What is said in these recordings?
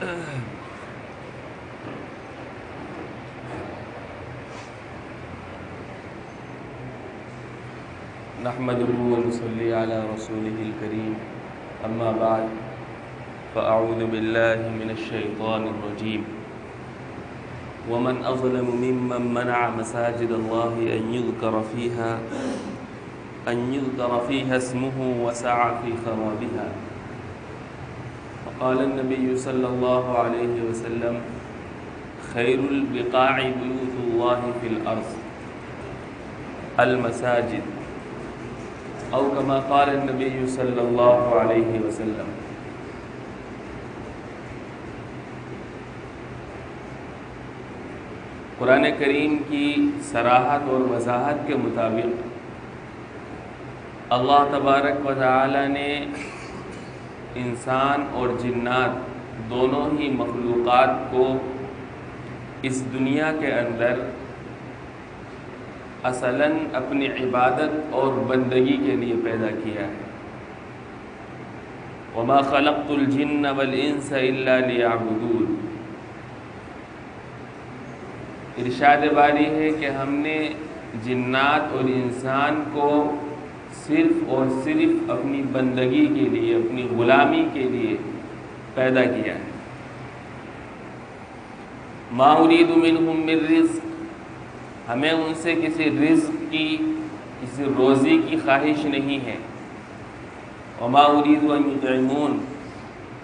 نحمده ونصلي على رسوله الكريم اما بعد فاعوذ بالله من الشيطان الرجيم ومن اظلم ممن منع مساجد الله ان يذكر فيها اسمه وسعى في خرابها وقال النبي صلى الله عليه وسلم خير البقاع بيوت الله في الارض المساجد او كما قال النبي صلی اللہ علیہ وسلم۔ قرآن کریم کی صراحت اور وضاحت کے مطابق اللہ تبارک و تعالی نے انسان اور جنات دونوں ہی مخلوقات کو اس دنیا کے اندر اصلاً اپنی عبادت اور بندگی کے لیے پیدا کیا ہے۔ وما خلقت الجن والانس الا ليعبدون۔ ارشاد باری ہے کہ ہم نے جنات اور انسان کو صرف اور صرف اپنی بندگی کے لیے، اپنی غلامی کے لیے پیدا کیا ہے۔ ما اريد منهم من رزق، ہمیں ان سے کسی رزق کی، کسی روزی کی خواہش نہیں ہے۔ وما اريد ان يطعمون،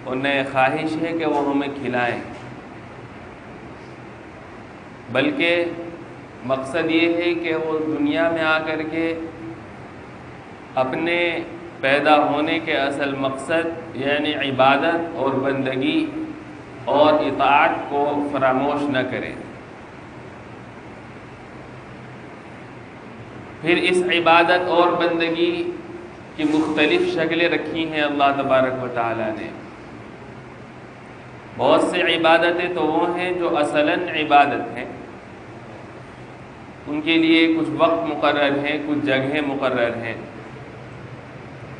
اور نہ خواہش ہے کہ وہ ہمیں کھلائیں، بلکہ مقصد یہ ہے کہ وہ دنیا میں آ کر کے اپنے پیدا ہونے کے اصل مقصد یعنی عبادت اور بندگی اور اطاعت کو فراموش نہ کریں۔ پھر اس عبادت اور بندگی کی مختلف شکلیں رکھی ہیں اللہ تبارک و تعالی نے۔ بہت سے عبادتیں تو وہ ہیں جو اصلاً عبادت ہیں، ان کے لیے کچھ وقت مقرر ہیں، کچھ جگہیں مقرر ہیں۔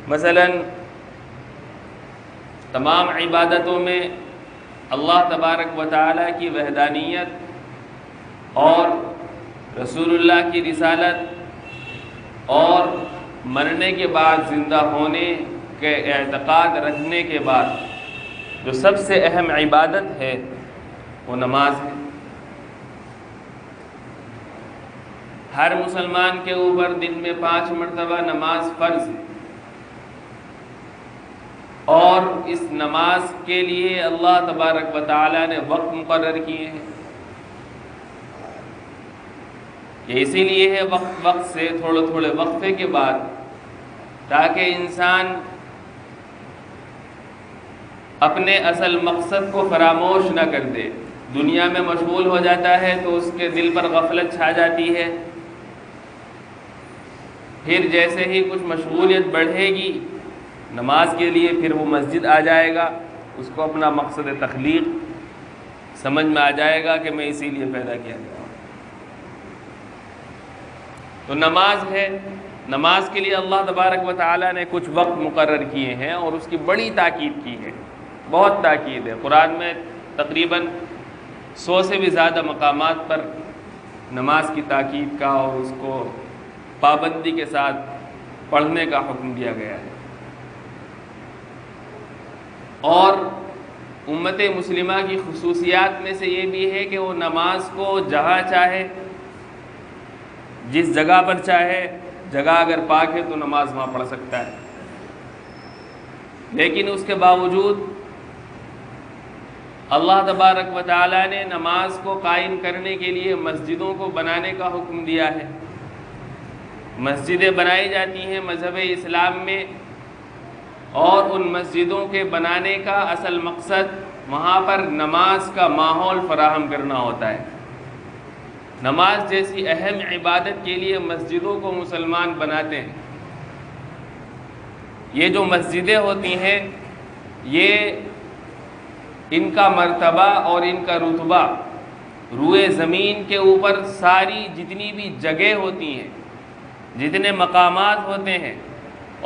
مثلاً تمام عبادتوں میں اللہ تبارک و تعالی کی وحدانیت اور رسول اللہ کی رسالت اور مرنے کے بعد زندہ ہونے کے اعتقاد رکھنے کے بعد جو سب سے اہم عبادت ہے وہ نماز ہے۔ ہر مسلمان کے اوپر دن میں 5 مرتبہ نماز فرض ہے، اور اس نماز کے لیے اللہ تبارک و تعالی نے وقت مقرر کیے ہیں۔ یہ اسی لیے ہے وقت سے تھوڑے وقفے کے بعد، تاکہ انسان اپنے اصل مقصد کو فراموش نہ کر دے۔ دنیا میں مشغول ہو جاتا ہے تو اس کے دل پر غفلت چھا جاتی ہے، پھر جیسے ہی کچھ مشغولیت بڑھے گی نماز کے لیے، پھر وہ مسجد آ جائے گا، اس کو اپنا مقصد تخلیق سمجھ میں آ جائے گا کہ میں اسی لیے پیدا کیا گیا ہوں۔ تو نماز ہے، نماز کے لیے اللہ تبارک و تعالی نے کچھ وقت مقرر کیے ہیں اور اس کی بڑی تاکید کی ہے، بہت تاکید ہے۔ قرآن میں تقریباً 100 سے بھی زیادہ مقامات پر نماز کی تاکید کا اور اس کو پابندی کے ساتھ پڑھنے کا حکم دیا گیا ہے۔ اور امت مسلمہ کی خصوصیات میں سے یہ بھی ہے کہ وہ نماز کو جہاں چاہے، جس جگہ پر چاہے، جگہ اگر پاک ہے تو نماز وہاں پڑھ سکتا ہے، لیکن اس کے باوجود اللہ تبارک و تعالی نے نماز کو قائم کرنے کے لیے مسجدوں کو بنانے کا حکم دیا ہے۔ مسجدیں بنائی جاتی ہیں مذہب اسلام میں، اور ان مسجدوں کے بنانے کا اصل مقصد وہاں پر نماز کا ماحول فراہم کرنا ہوتا ہے۔ نماز جیسی اہم عبادت کے لیے مسجدوں کو مسلمان بناتے ہیں۔ یہ جو مسجدیں ہوتی ہیں، یہ ان کا مرتبہ اور ان کا رتبہ روئے زمین کے اوپر ساری جتنی بھی جگہ ہوتی ہیں، جتنے مقامات ہوتے ہیں،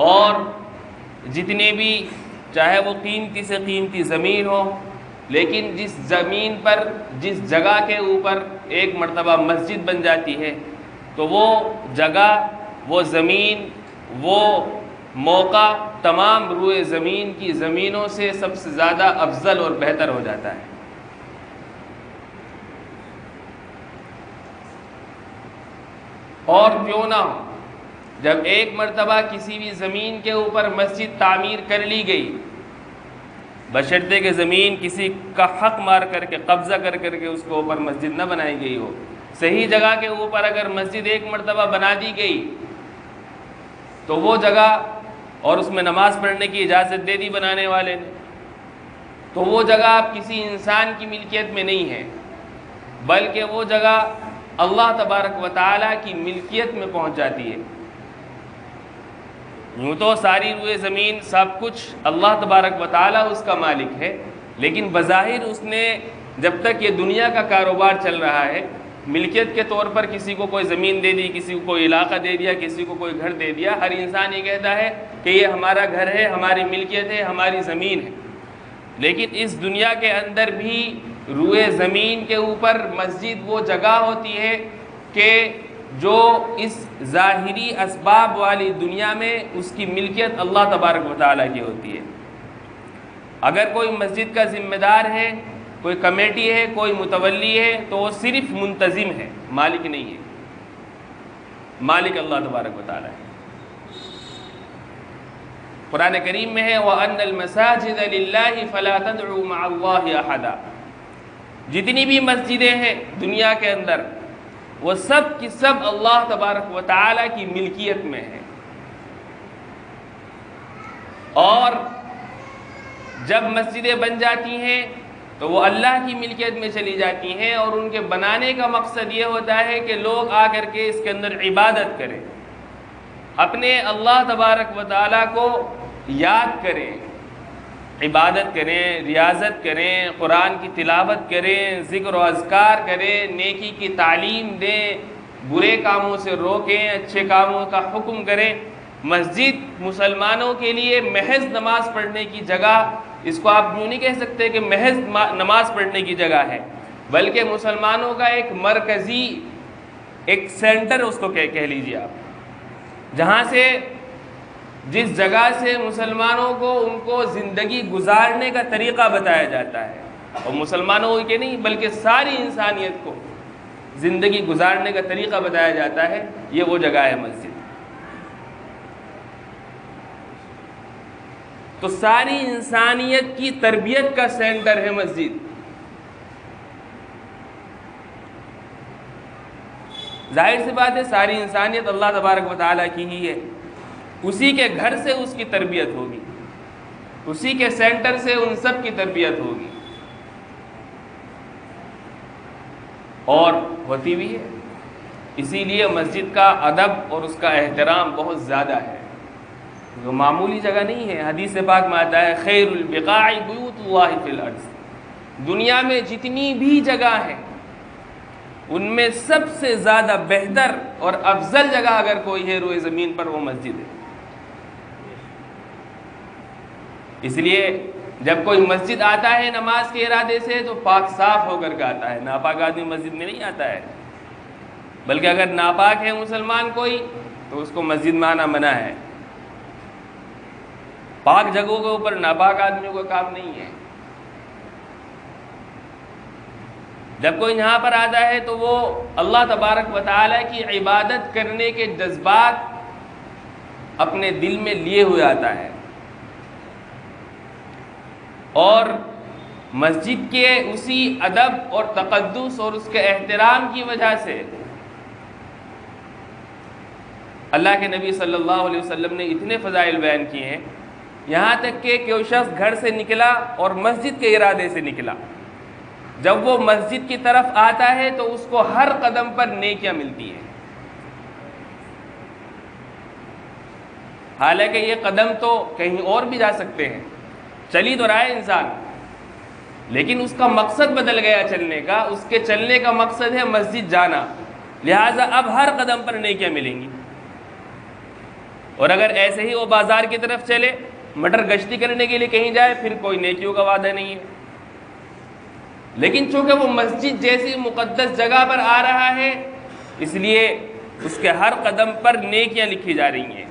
اور جتنے بھی چاہے وہ قیمتی سے قیمتی زمین ہو لیکن جس زمین پر، جس جگہ کے اوپر ایک مرتبہ مسجد بن جاتی ہے تو وہ جگہ، وہ زمین، وہ موقع تمام روئے زمین کی زمینوں سے سب سے زیادہ افضل اور بہتر ہو جاتا ہے۔ اور کیوں نہ ہو، جب ایک مرتبہ کسی بھی زمین کے اوپر مسجد تعمیر کر لی گئی، بشرطے کہ زمین کسی کا حق مار کر کے، قبضہ کر کر کے اس کے اوپر مسجد نہ بنائی گئی ہو، صحیح جگہ کے اوپر اگر مسجد ایک مرتبہ بنا دی گئی تو وہ جگہ، اور اس میں نماز پڑھنے کی اجازت دے دی بنانے والے نے، تو وہ جگہ اب کسی انسان کی ملکیت میں نہیں ہے، بلکہ وہ جگہ اللہ تبارک و تعالیٰ کی ملکیت میں پہنچ جاتی ہے۔ یوں تو ساری روئے زمین سب کچھ اللہ تبارک و تعالیٰ اس کا مالک ہے، لیکن بظاہر اس نے جب تک یہ دنیا کا کاروبار چل رہا ہے، ملکیت کے طور پر کسی کو کوئی زمین دے دی، کسی کو کوئی علاقہ دے دیا، کسی کو کوئی گھر دے دیا، ہر انسان یہ کہتا ہے کہ یہ ہمارا گھر ہے، ہماری ملکیت ہے، ہماری زمین ہے۔ لیکن اس دنیا کے اندر بھی روئے زمین کے اوپر مسجد وہ جگہ ہوتی ہے کہ جو اس ظاہری اسباب والی دنیا میں اس کی ملکیت اللہ تبارک و تعالیٰ کی ہوتی ہے۔ اگر کوئی مسجد کا ذمہ دار ہے، کوئی کمیٹی ہے، کوئی متولی ہے، تو وہ صرف منتظم ہے، مالک نہیں ہے، مالک اللہ تبارک و تعالیٰ ہے۔ قرآن کریم میں ہے وَأَنَّ الْمَسَاجِدَ لِلَّهِ فَلَا تَدْعُوا مَعَ اللَّهِ أَحَدًا، جتنی بھی مسجدیں ہیں دنیا کے اندر وہ سب کی سب اللہ تبارک و تعالیٰ کی ملکیت میں ہے، اور جب مسجدیں بن جاتی ہیں تو وہ اللہ کی ملکیت میں چلی جاتی ہیں، اور ان کے بنانے کا مقصد یہ ہوتا ہے کہ لوگ آ کر کے اس کے اندر عبادت کریں، اپنے اللہ تبارک و تعالیٰ کو یاد کریں، عبادت کریں، ریاضت کریں، قرآن کی تلاوت کریں، ذکر و اذکار کریں، نیکی کی تعلیم دیں، برے کاموں سے روکیں، اچھے کاموں کا حکم کریں۔ مسجد مسلمانوں کے لیے محض نماز پڑھنے کی جگہ، اس کو آپ یوں نہیں کہہ سکتے کہ محض نماز پڑھنے کی جگہ ہے، بلکہ مسلمانوں کا ایک مرکزی، ایک سینٹر اس کو کہہ لیجیے آپ، جہاں سے، جس جگہ سے مسلمانوں کو ان کو زندگی گزارنے کا طریقہ بتایا جاتا ہے، اور مسلمانوں کے نہیں بلکہ ساری انسانیت کو زندگی گزارنے کا طریقہ بتایا جاتا ہے، یہ وہ جگہ ہے مسجد۔ تو ساری انسانیت کی تربیت کا سینٹر ہے مسجد۔ ظاہر سی بات ہے ساری انسانیت اللہ تبارک و تعالیٰ کی ہی ہے، اسی کے گھر سے اس کی تربیت ہوگی، اسی کے سینٹر سے ان سب کی تربیت ہوگی، اور ہوتی بھی ہے۔ اسی لیے مسجد کا ادب اور اس کا احترام بہت زیادہ ہے، وہ معمولی جگہ نہیں ہے۔ حدیث پاک میں آتا ہے خیر البقاع بیوت اللہ فی الارض، دنیا میں جتنی بھی جگہ ہیں ان میں سب سے زیادہ بہتر اور افضل جگہ اگر کوئی ہے روئے زمین پر، وہ مسجد ہے۔ اس لیے جب کوئی مسجد آتا ہے نماز کے ارادے سے تو پاک صاف ہو کر کے آتا ہے، ناپاک آدمی مسجد میں نہیں آتا ہے، بلکہ اگر ناپاک ہے مسلمان کوئی تو اس کو مسجد میں آنا منع ہے۔ پاک جگہوں کے اوپر ناپاک آدمیوں کا کام نہیں ہے۔ جب کوئی یہاں پر آتا ہے تو وہ اللہ تبارک و تعالیٰ کی عبادت کرنے کے جذبات اپنے دل میں لیے ہوئے آتا ہے، اور مسجد کے اسی ادب اور تقدس اور اس کے احترام کی وجہ سے اللہ کے نبی صلی اللہ علیہ وسلم نے اتنے فضائل بیان کیے ہیں، یہاں تک کہ کوئی شخص گھر سے نکلا اور مسجد کے ارادے سے نکلا، جب وہ مسجد کی طرف آتا ہے تو اس کو ہر قدم پر نیکیاں ملتی ہیں۔ حالانکہ یہ قدم تو کہیں اور بھی جا سکتے ہیں، چلی تو رہا ہے انسان، لیکن اس کا مقصد بدل گیا چلنے کا، اس کے چلنے کا مقصد ہے مسجد جانا، لہٰذا اب ہر قدم پر نیکیاں ملیں گی۔ اور اگر ایسے ہی وہ بازار کی طرف چلے، مٹر گشتی کرنے کے لیے کہیں جائے، پھر کوئی نیکیوں کا وعدہ نہیں ہے۔ لیکن چونکہ وہ مسجد جیسی مقدس جگہ پر آ رہا ہے اس لیے اس کے ہر قدم پر نیکیاں لکھی جا رہی ہیں۔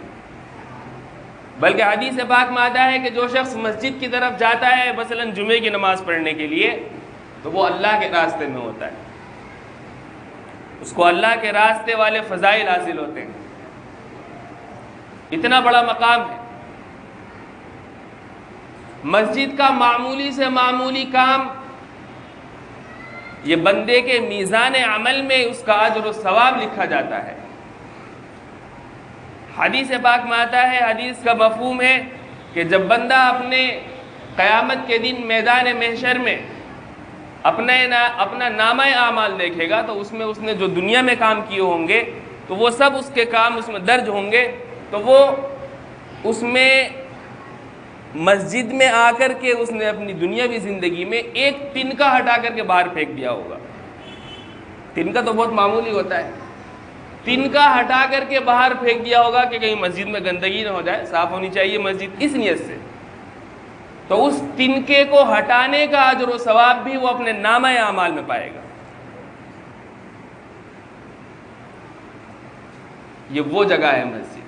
بلکہ حدیث پاک میں آتا ہے کہ جو شخص مسجد کی طرف جاتا ہے مثلا جمعے کی نماز پڑھنے کے لیے تو وہ اللہ کے راستے میں ہوتا ہے، اس کو اللہ کے راستے والے فضائل حاصل ہوتے ہیں۔ اتنا بڑا مقام ہے۔ مسجد کا معمولی سے معمولی کام یہ بندے کے میزان عمل میں اس کا اجر و ثواب لکھا جاتا ہے۔ حدیث پاک میں آتا ہے، حدیث کا مفہوم ہے کہ جب بندہ اپنے قیامت کے دن میدان محشر میں اپنا نامہ اعمال دیکھے گا تو اس میں اس نے جو دنیا میں کام کیے ہوں گے تو وہ سب اس کے کام اس میں درج ہوں گے، تو وہ اس میں مسجد میں آ کر کے اس نے اپنی دنیاوی زندگی میں ایک تنکا ہٹا کر کے باہر پھینک دیا ہوگا۔ تنکا تو بہت معمولی ہوتا ہے، تنکا ہٹا کر کے باہر پھینک دیا ہوگا کہ کہیں مسجد میں گندگی نہ ہو جائے، صاف ہونی چاہیے مسجد، اس نیت سے۔ تو اس تنکے کو ہٹانے کا اجر و ثواب بھی وہ اپنے نامہ اعمال میں پائے گا۔ یہ وہ جگہ ہے مسجد،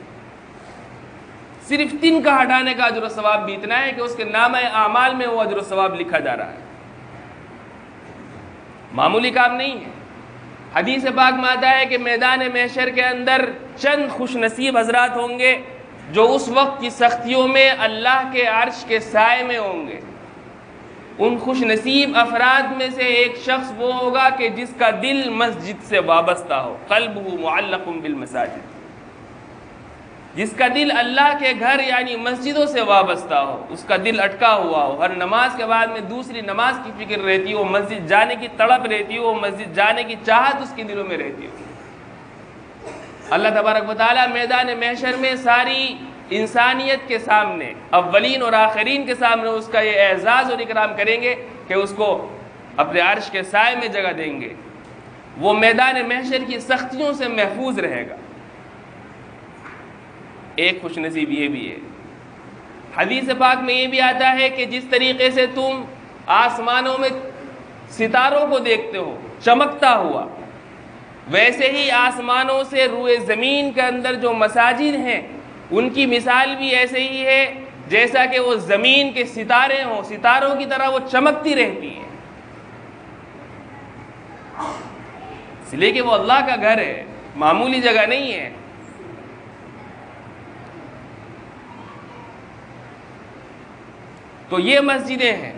صرف تنکا ہٹانے کا اجر و ثواب بھی اتنا ہے کہ اس کے نامہ اعمال میں وہ اجر و ثواب لکھا جا رہا ہے، معمولی کام نہیں ہے۔ حدیث پاک میں آتا ہے کہ میدان محشر کے اندر چند خوش نصیب حضرات ہوں گے جو اس وقت کی سختیوں میں اللہ کے عرش کے سائے میں ہوں گے۔ ان خوش نصیب افراد میں سے ایک شخص وہ ہوگا کہ جس کا دل مسجد سے وابستہ ہو، قلبہ معلق بالمساجد، جس کا دل اللہ کے گھر یعنی مسجدوں سے وابستہ ہو، اس کا دل اٹکا ہوا ہو، ہر نماز کے بعد میں دوسری نماز کی فکر رہتی ہو، مسجد جانے کی تڑپ رہتی ہو، مسجد جانے کی چاہت اس کے دلوں میں رہتی ہو۔ اللہ تبارک و تعالیٰ میدان محشر میں ساری انسانیت کے سامنے، اولین اور آخرین کے سامنے اس کا یہ اعزاز اور اکرام کریں گے کہ اس کو اپنے عرش کے سائے میں جگہ دیں گے، وہ میدان محشر کی سختیوں سے محفوظ رہے گا۔ ایک خوش نصیب یہ بھی ہے۔ حدیث پاک میں یہ بھی آتا ہے کہ جس طریقے سے تم آسمانوں میں ستاروں کو دیکھتے ہو چمکتا ہوا، ویسے ہی آسمانوں سے روئے زمین کے اندر جو مساجد ہیں ان کی مثال بھی ایسے ہی ہے جیسا کہ وہ زمین کے ستارے ہوں، ستاروں کی طرح وہ چمکتی رہتی ہیں، اس لیے کہ وہ اللہ کا گھر ہے، معمولی جگہ نہیں ہے۔ تو یہ مسجدیں ہیں۔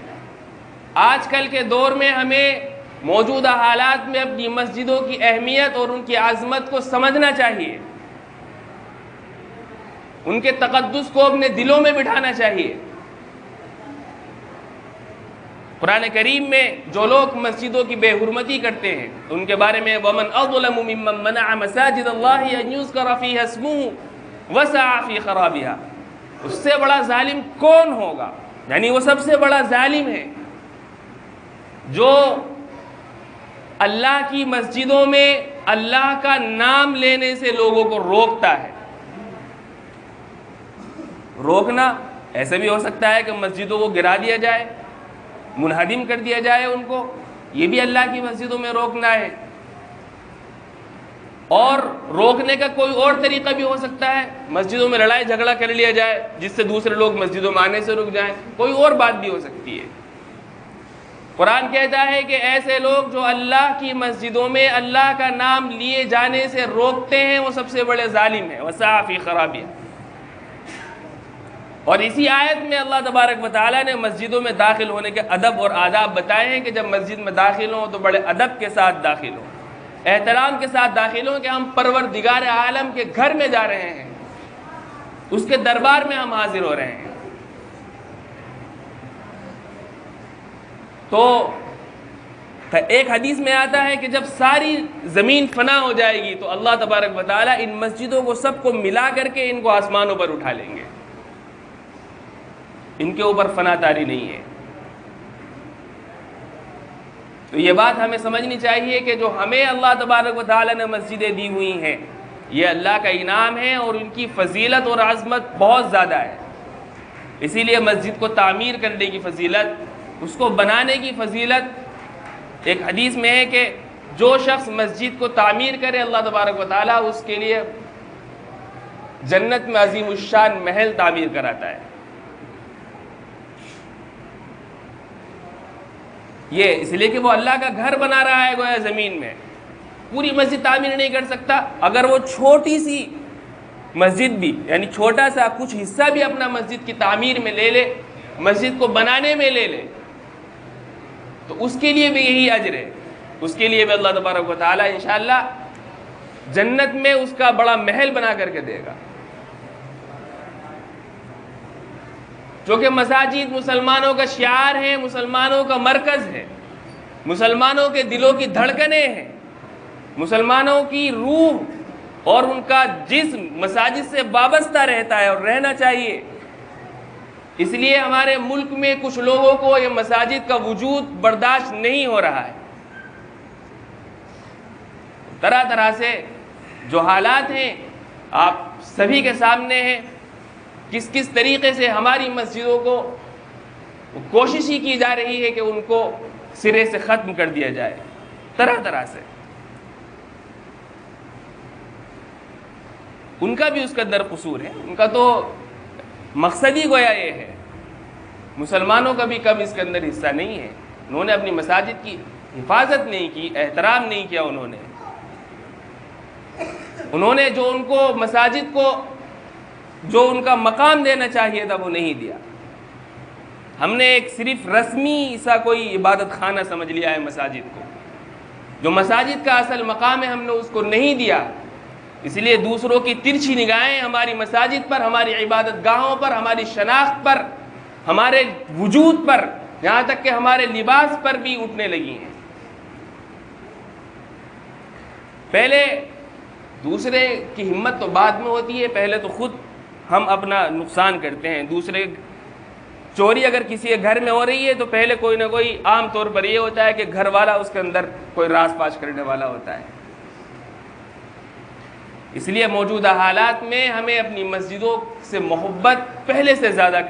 آج کل کے دور میں ہمیں موجودہ حالات میں اپنی مسجدوں کی اہمیت اور ان کی عظمت کو سمجھنا چاہیے، ان کے تقدس کو اپنے دلوں میں بٹھانا چاہیے۔ قرآن کریم میں جو لوگ مسجدوں کی بے حرمتی کرتے ہیں ان کے بارے میں وَمَنْ أَظْلَمُ مِمَّنْ مَنَعَ مَسَاجِدَ اللَّهِ أَنْ يُذْكَرَ فِيهَا اسْمُهُ وَسَعَى فِي خَرَابِهَا، اس سے بڑا ظالم کون ہوگا؟ یعنی وہ سب سے بڑا ظالم ہے جو اللہ کی مسجدوں میں اللہ کا نام لینے سے لوگوں کو روکتا ہے۔ روکنا ایسے بھی ہو سکتا ہے کہ مسجدوں کو گرا دیا جائے، منہدم کر دیا جائے ان کو، یہ بھی اللہ کی مسجدوں میں روکنا ہے۔ اور روکنے کا کوئی اور طریقہ بھی ہو سکتا ہے، مسجدوں میں لڑائی جھگڑا کر لیا جائے جس سے دوسرے لوگ مسجدوں میں آنے سے رک جائیں، کوئی اور بات بھی ہو سکتی ہے۔ قرآن کہتا ہے کہ ایسے لوگ جو اللہ کی مسجدوں میں اللہ کا نام لیے جانے سے روکتے ہیں وہ سب سے بڑے ظالم ہیں، وَسَعَى فِي خَرَابِهَا۔ اور اسی آیت میں اللہ تبارک و تعالیٰ نے مسجدوں میں داخل ہونے کے ادب اور آداب بتائے ہیں کہ جب مسجد میں داخل ہوں تو بڑے ادب کے ساتھ داخل ہوں، احترام کے ساتھ داخل ہوں کہ ہم پروردگار عالم کے گھر میں جا رہے ہیں، اس کے دربار میں ہم حاضر ہو رہے ہیں۔ تو ایک حدیث میں آتا ہے کہ جب ساری زمین فنا ہو جائے گی تو اللہ تبارک و تعالیٰ ان مسجدوں کو سب کو ملا کر کے ان کو آسمانوں پر اٹھا لیں گے، ان کے اوپر فنا طاری نہیں ہے۔ تو یہ بات ہمیں سمجھنی چاہیے کہ جو ہمیں اللہ تبارک و تعالیٰ نے مسجدیں دی ہوئی ہیں یہ اللہ کا انعام ہے اور ان کی فضیلت اور عظمت بہت زیادہ ہے۔ اسی لیے مسجد کو تعمیر کرنے کی فضیلت، اس کو بنانے کی فضیلت ایک حدیث میں ہے کہ جو شخص مسجد کو تعمیر کرے اللہ تبارک و تعالیٰ اس کے لیے جنت میں عظیم الشان محل تعمیر کراتا ہے. یہ اس لیے کہ وہ اللہ کا گھر بنا رہا ہے گویا زمین میں. پوری مسجد تعمیر نہیں کر سکتا، اگر وہ چھوٹی سی مسجد بھی یعنی چھوٹا سا کچھ حصہ بھی اپنا مسجد کی تعمیر میں لے لے، مسجد کو بنانے میں لے لے، تو اس کے لیے بھی یہی اجر ہے. اس کے لیے بھی اللہ تبارک و تعالیٰ انشاءاللہ جنت میں اس کا بڑا محل بنا کر کے دے گا. چونکہ مساجد مسلمانوں کا شعار ہے، مسلمانوں کا مرکز ہے، مسلمانوں کے دلوں کی دھڑکنیں ہیں، مسلمانوں کی روح اور ان کا جسم مساجد سے وابستہ رہتا ہے اور رہنا چاہیے. اس لیے ہمارے ملک میں کچھ لوگوں کو یہ مساجد کا وجود برداشت نہیں ہو رہا ہے. طرح طرح سے جو حالات ہیں آپ سبھی کے سامنے ہیں، کس کس طریقے سے ہماری مسجدوں کو کوشش ہی کی جا رہی ہے کہ ان کو سرے سے ختم کر دیا جائے. طرح طرح سے ان کا بھی اس کا در قصور ہے، ان کا تو مقصد ہی گویا یہ ہے. مسلمانوں کا بھی کم اس کے اندر حصہ نہیں ہے. انہوں نے اپنی مساجد کی حفاظت نہیں کی، احترام نہیں کیا. انہوں نے جو ان کو مساجد کو جو ان کا مقام دینا چاہیے تھا وہ نہیں دیا. ہم نے ایک صرف رسمی سا کوئی عبادت خانہ سمجھ لیا ہے مساجد کو. جو مساجد کا اصل مقام ہے ہم نے اس کو نہیں دیا. اس لیے دوسروں کی ترچھی نگاہیں ہماری مساجد پر، ہماری عبادت گاہوں پر، ہماری شناخت پر، ہمارے وجود پر، یہاں تک کہ ہمارے لباس پر بھی اٹھنے لگی ہیں. پہلے دوسرے کی ہمت تو بعد میں ہوتی ہے، پہلے تو خود ہم اپنا نقصان کرتے ہیں. دوسرے چوری اگر کسی کے گھر میں ہو رہی ہے تو پہلے کوئی نہ کوئی عام طور پر یہ ہوتا ہے کہ گھر والا اس کے اندر کوئی راز پاش کرنے والا ہوتا ہے. اس لیے موجودہ حالات میں ہمیں اپنی مسجدوں سے محبت پہلے سے زیادہ